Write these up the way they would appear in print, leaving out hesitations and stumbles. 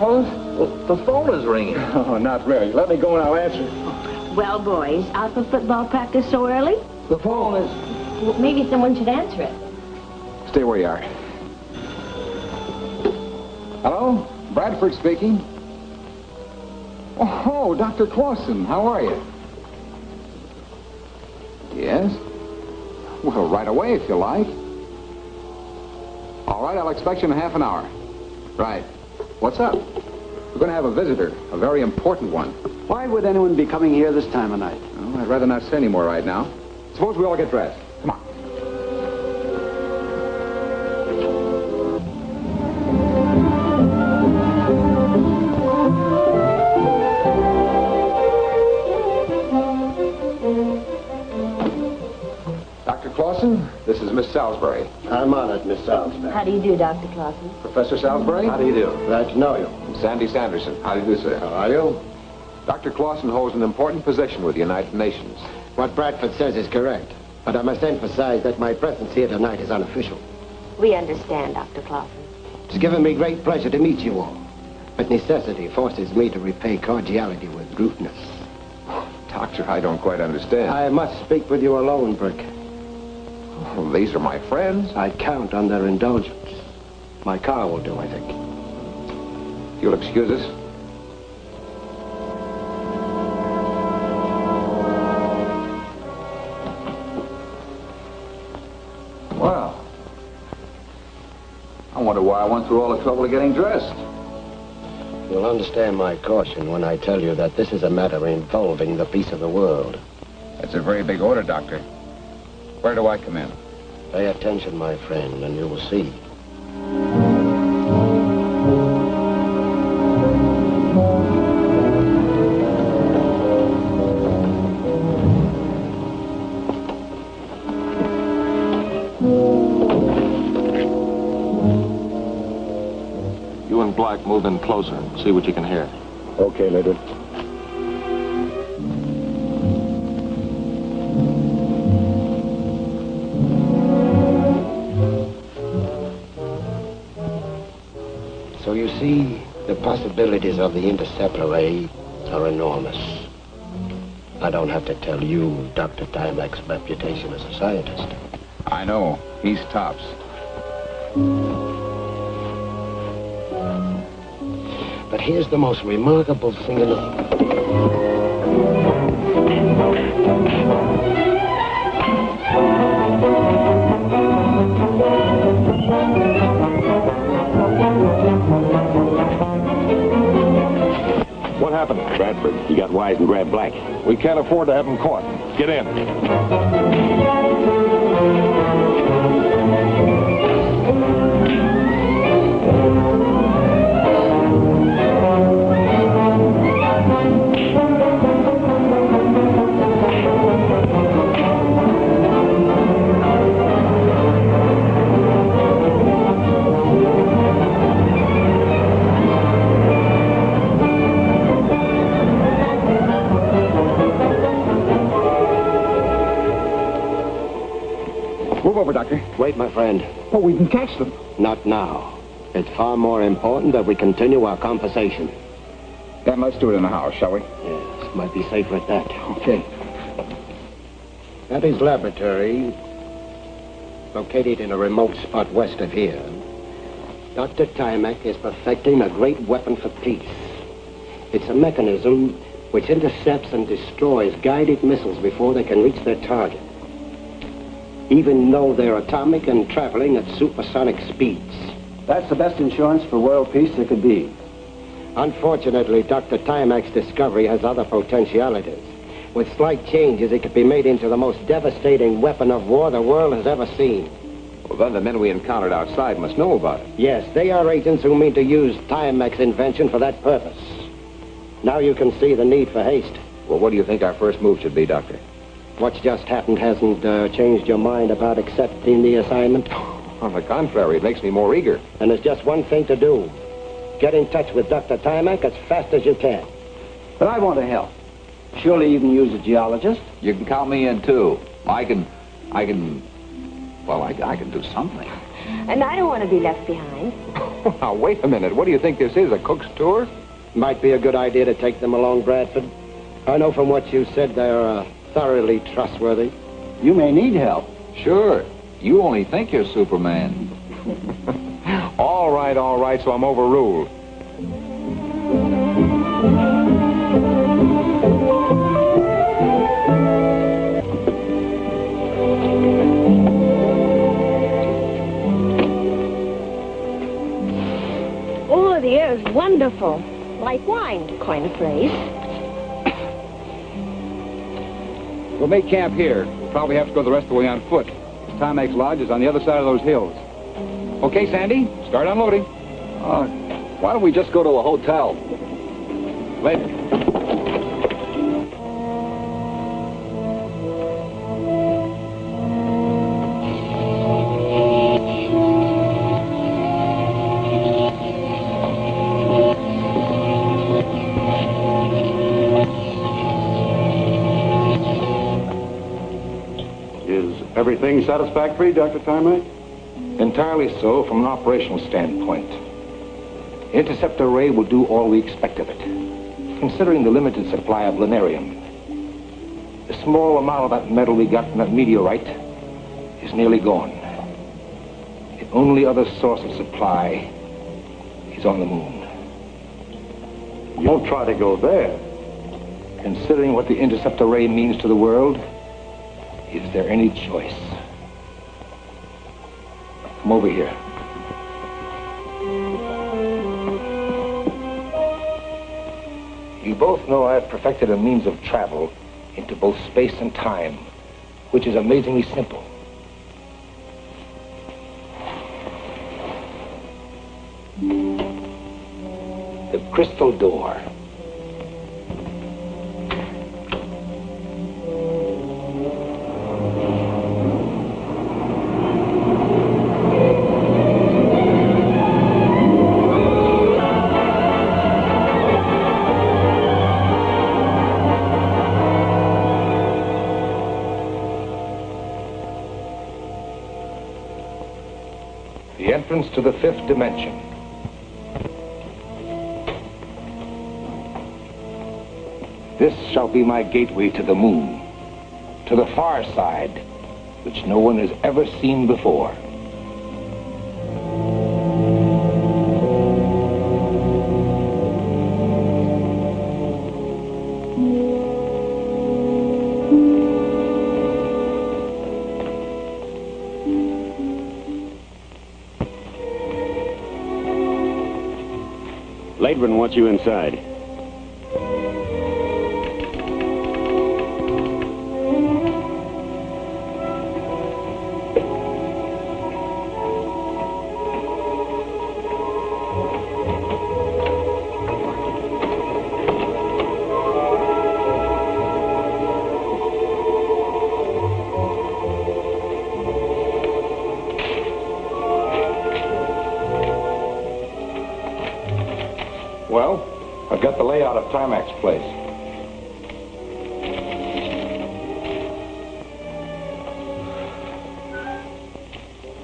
telephone? Well, the phone is ringing. Oh, not really. Let me go and I'll answer. Well, boys, out for football practice so early? The phone is... Well, maybe someone should answer it. Stay where you are. Hello? Bradford speaking. Oh, Dr. Clausen, how are you? Yes? Well, right away if you like. All right, I'll expect you in half an hour. Right. What's up? We're going to have a visitor, a very important one. Why would anyone be coming here this time of night? Well, I'd rather not say any more right now. Suppose we all get dressed. Come on. Dr. Clausen, this is Miss Salisbury. I'm honored, Miss Salisbury. How do you do, Dr. Clausen? Professor Salisbury? How do you do? Glad to know you. Sandy Sanderson. How do you do, sir? How are you? Dr. Clausen holds an important position with the United Nations. What Bradford says is correct, but I must emphasize that my presence here tonight is unofficial. We understand, Dr. Clausen. It's given me great pleasure to meet you all, but necessity forces me to repay cordiality with rudeness. Doctor, I don't quite understand. I must speak with you alone, Brick. Well, these are my friends. I count on their indulgence. My car will do, I think. You'll excuse us? Well, I wonder why I went through all the trouble of getting dressed. You'll understand my caution when I tell you that this is a matter involving the peace of the world. That's a very big order, Doctor. Where do I come in? Pay attention, my friend, and you will see. You and Black move in closer and see what you can hear. Okay, Laydron. So you see, the possibilities of the interceptor ray are enormous. I don't have to tell you Dr. Tymak's reputation as a scientist. I know. He's tops. But here's the most remarkable thing in What happened? Bradford, he got wise and grabbed Black. We can't afford to have him caught. Get in. Move over, Doctor. Wait, my friend. Oh, we can catch them. Not now. It's far more important that we continue our conversation. Then let's do it in the house, shall we? Yes, might be safer at that. Okay. At his laboratory, located in a remote spot west of here, Dr. Tymak is perfecting a great weapon for peace. It's a mechanism which intercepts and destroys guided missiles before they can reach their target, even though they're atomic and traveling at supersonic speeds. That's the best insurance for world peace there could be. Unfortunately, Dr. Tymak's discovery has other potentialities. With slight changes, it could be made into the most devastating weapon of war the world has ever seen. Well, then the men we encountered outside must know about it. Yes, they are agents who mean to use Tymak's invention for that purpose. Now you can see the need for haste. Well, what do you think our first move should be, Doctor? What's just happened hasn't changed your mind about accepting the assignment? On the contrary, it makes me more eager. And there's just one thing to do. Get in touch with Dr. Tymak as fast as you can. But I want to help. Surely you can use a geologist. You can count me in, too. I can do something. And I don't want to be left behind. Now, wait a minute. What do you think this is, a cook's tour? Might be a good idea to take them along, Bradford. I know from what you said they're thoroughly trustworthy. You may need help. Sure. You only think you're Superman. All right, so I'm overruled. Oh, the air is wonderful. Like wine, to coin a phrase. We'll make camp here. Probably have to go the rest of the way on foot. Timak's lodge is on the other side of those hills. Okay, Sandy, start unloading. Why don't we just go to a hotel? Later. Everything satisfactory, Dr. Tymak? Entirely so from an operational standpoint. Interceptor Ray will do all we expect of it. Considering the limited supply of linarium, the small amount of that metal we got from that meteorite is nearly gone. The only other source of supply is on the moon. You won't try to go there. Considering what the Interceptor Ray means to the world, is there any choice? Come over here. You both know I've perfected a means of travel into both space and time, which is amazingly simple. The crystal door. To the fifth dimension. This shall be my gateway to the moon, to the far side, which no one has ever seen before. Laydron wants you inside. Well, I've got the layout of Tymak's place.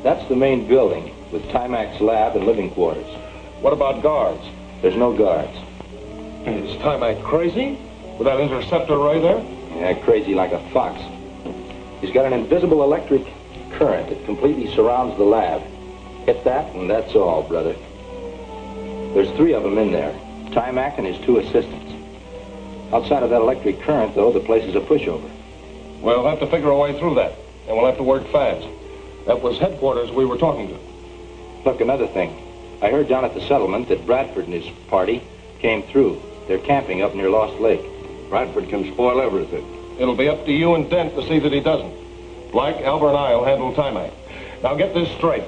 That's the main building, with Tymak's lab and living quarters. What about guards? There's no guards. Is Tymak crazy? With that interceptor ray there? Yeah, crazy like a fox. He's got an invisible electric current that completely surrounds the lab. Hit that, and that's all, brother. There's 3 of them in there, Tymak and his 2 assistants. Outside of that electric current, though, the place is a pushover. We'll have to figure a way through that, and we'll have to work fast. That was headquarters we were talking to. Look, another thing. I heard down at the settlement that Bradford and his party came through. They're camping up near Lost Lake. Bradford can spoil everything. It'll be up to you and Dent to see that he doesn't. Black, Albert, and I'll handle Tymak. Now get this straight.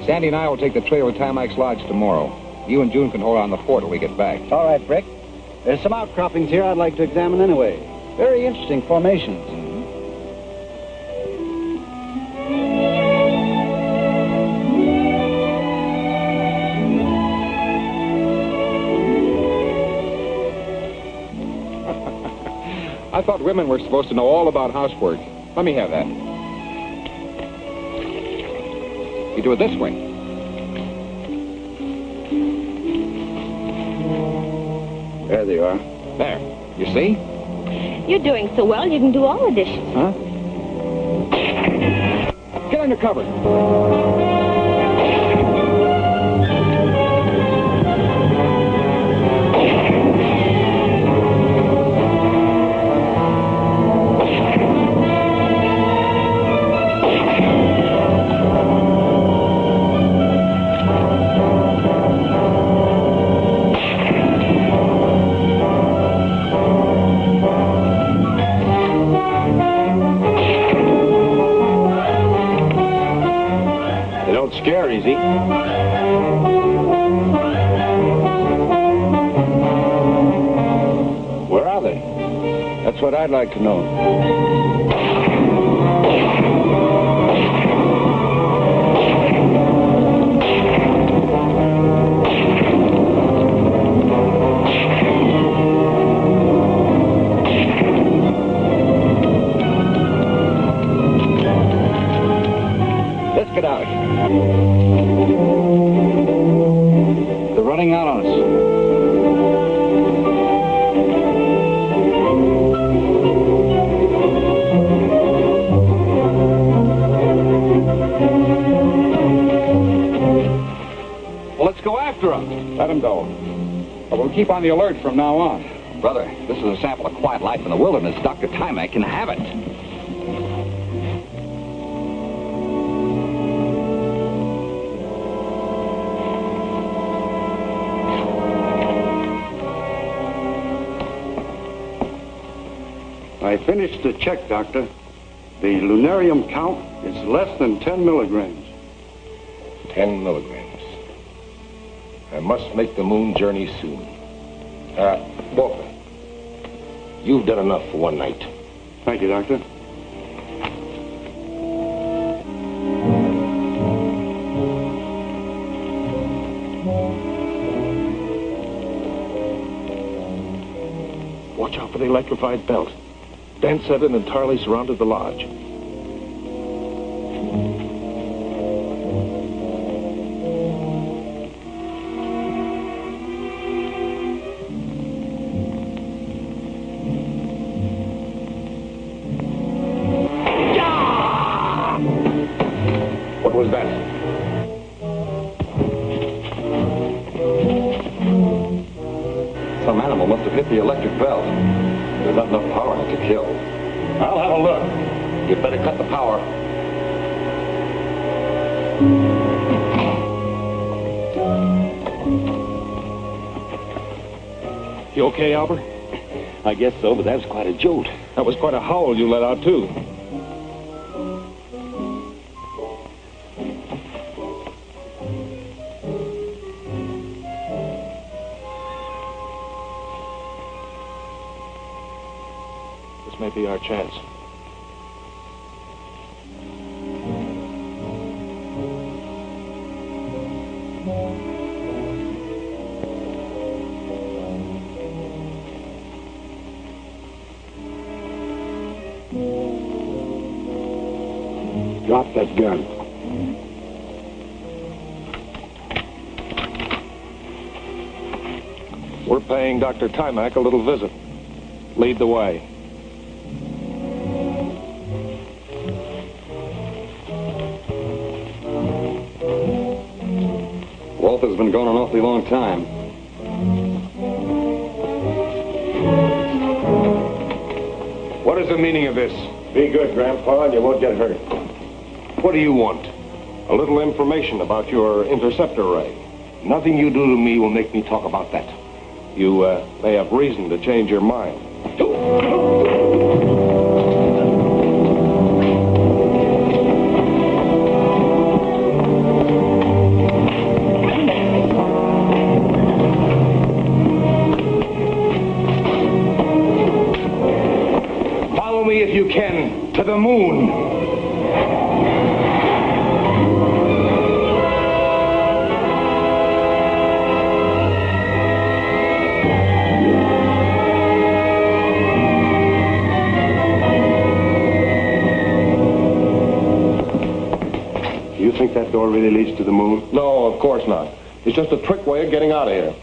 Sandy and I will take the trail to Timak's lodge tomorrow. You and June can hold on the fort till we get back. All right, Brick. There's some outcroppings here I'd like to examine anyway. Very interesting formations. I thought women were supposed to know all about housework. Let me have that. You do it this way. There they are. There. You see? You're doing so well, you can do all the dishes. Huh? Get under cover. Scare easy. Where are they? That's what I'd like to know. Let's get out. They're running out on us. Well, let's go after them. Let them go. But we'll keep on the alert from now on. Brother, this is a sample of quiet life in the wilderness. Dr. Tymak can have it. I finished the check, Doctor. The lunarium count is less than 10 milligrams. 10 milligrams. I must make the moon journey soon. Walter, you've done enough for one night. Thank you, Doctor. Watch out for the electrified belt. Dan said it entirely surrounded the lodge. What was that? Some animal must have hit the electric belt. There's not enough power in it to kill. I'll have a look. You'd better cut the power. You okay, Albert? I guess so, but that was quite a jolt. That was quite a howl you let out, too. This may be our chance. Drop that gun. We're paying Dr. Tymak a little visit. Lead the way. Walter's been gone an awfully long time. What is the meaning of this? Be good, Grandpa, and you won't get hurt. What do you want? A little information about your interceptor ray. Nothing you do to me will make me talk about that. You may have reason to change your mind. Follow me if you can to the moon. think that door really leads to the moon? No, of course not. It's just a trick way of getting out of here.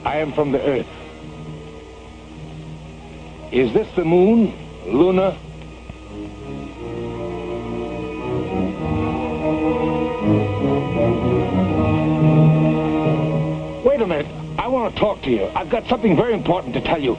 I am from the Earth. Is this the moon, Luna? Wait a minute. I want to talk to you. I've got something very important to tell you.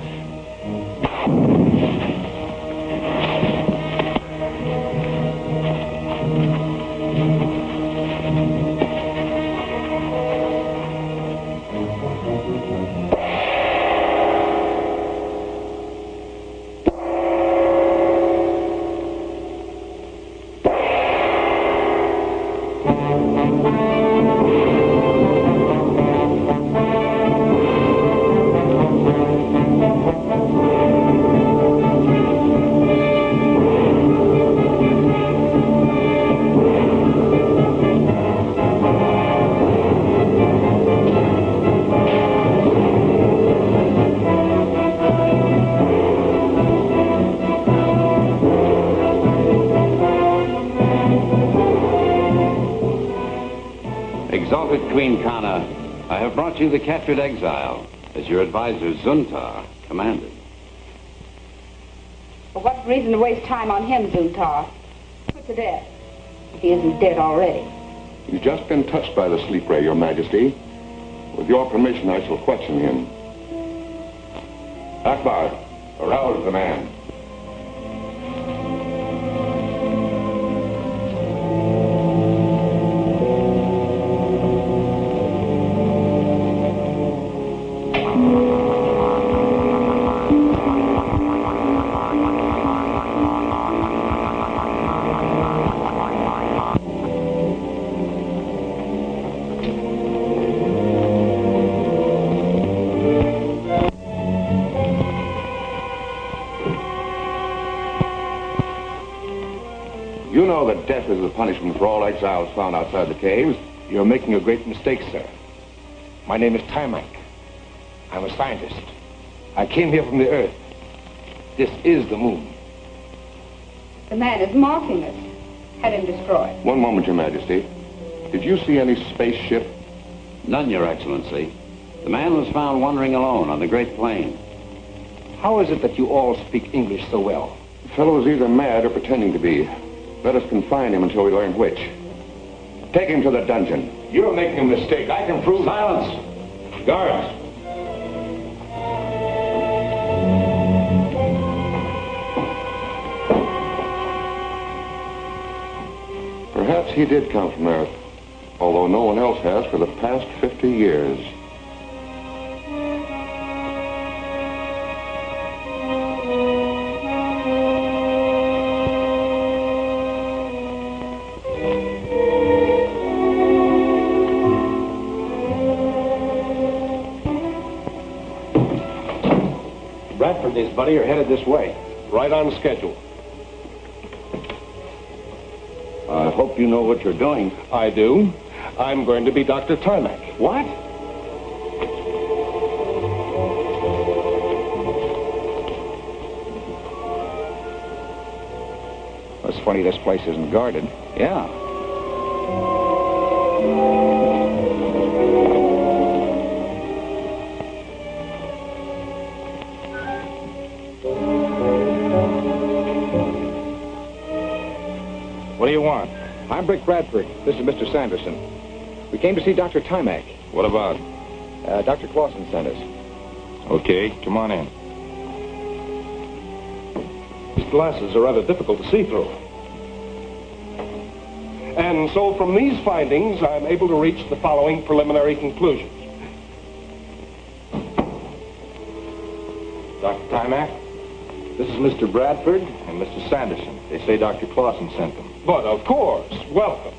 Queen Kana, I have brought you the captured exile, as your advisor Zuntar commanded. For what reason to waste time on him, Zuntar? Put to death, if he isn't dead already. He's just been touched by the sleep ray, Your Majesty. With your permission, I shall question him. Akbar, arouse the man. You know that death is the punishment for all exiles found outside the caves. You're making a great mistake, sir. My name is Tymak. I'm a scientist. I came here from the Earth. This is the moon. The man is mocking us. Had him destroyed. One moment, Your Majesty. Did you see any spaceship? None, Your Excellency. The man was found wandering alone on the Great Plain. How is it that you all speak English so well? The fellow's either mad or pretending to be. Let us confine him until we learn which. Take him to the dungeon. You're making a mistake. I can prove... Silence! Guards! Perhaps he did come from Earth, although no one else has for the past 50 years. Bradford and his buddy are headed this way. Right on schedule. I hope you know what you're doing. I do. I'm going to be Dr. Tymak. What? It's funny this place isn't guarded. Yeah. What do you want? I'm Brick Bradford. This is Mr. Sanderson. We came to see Dr. Tymak. What about? Dr. Clausen sent us. Okay, come on in. These glasses are rather difficult to see through. And so from these findings, I'm able to reach the following preliminary conclusions. Dr. Tymak, this is Mr. Bradford and Mr. Sanderson. They say Dr. Clausen sent them. But of course, welcome.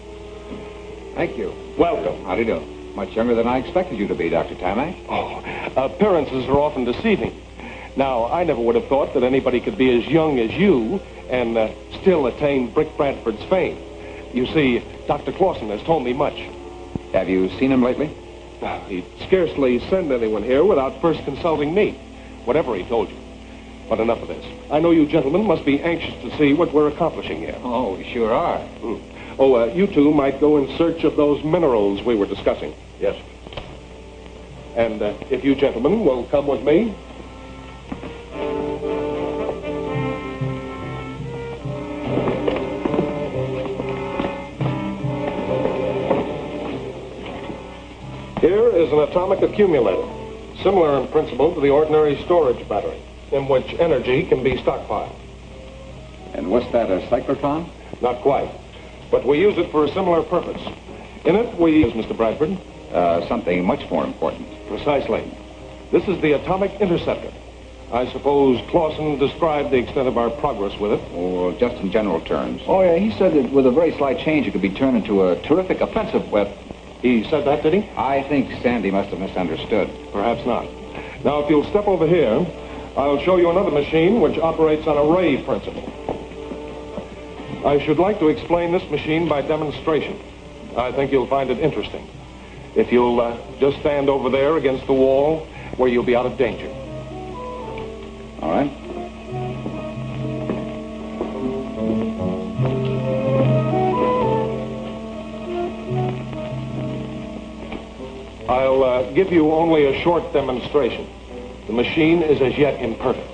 Thank you. Welcome. How do you do? Much younger than I expected you to be, Dr. Tymak. Oh, appearances are often deceiving. Now, I never would have thought that anybody could be as young as you and still attain Brick Bradford's fame. You see, Dr. Clausen has told me much. Have you seen him lately? He'd scarcely send anyone here without first consulting me, whatever he told you. But enough of this. I know you gentlemen must be anxious to see what we're accomplishing here. Oh, we sure are. Oh, you two might go in search of those minerals we were discussing. Yes. And if you gentlemen will come with me. Here is an atomic accumulator, similar in principle to the ordinary storage battery, in which energy can be stockpiled. And what's that, a cyclotron? Not quite, but we use it for a similar purpose. In it, we use, Mr. Bradford. Something much more important. Precisely. This is the atomic interceptor. I suppose Clausen described the extent of our progress with it. Or just in general terms. Oh, yeah, he said that with a very slight change, it could be turned into a terrific offensive weapon. He said that, did he? I think Sandy must have misunderstood. Perhaps not. Now, if you'll step over here, I'll show you another machine which operates on a ray principle. I should like to explain this machine by demonstration. I think you'll find it interesting. If you'll just stand over there against the wall where you'll be out of danger. All right. I'll give you only a short demonstration. The machine is as yet imperfect.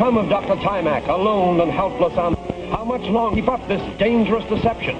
Of Dr. Tymak, alone and helpless on... How much longer keep up this dangerous deception?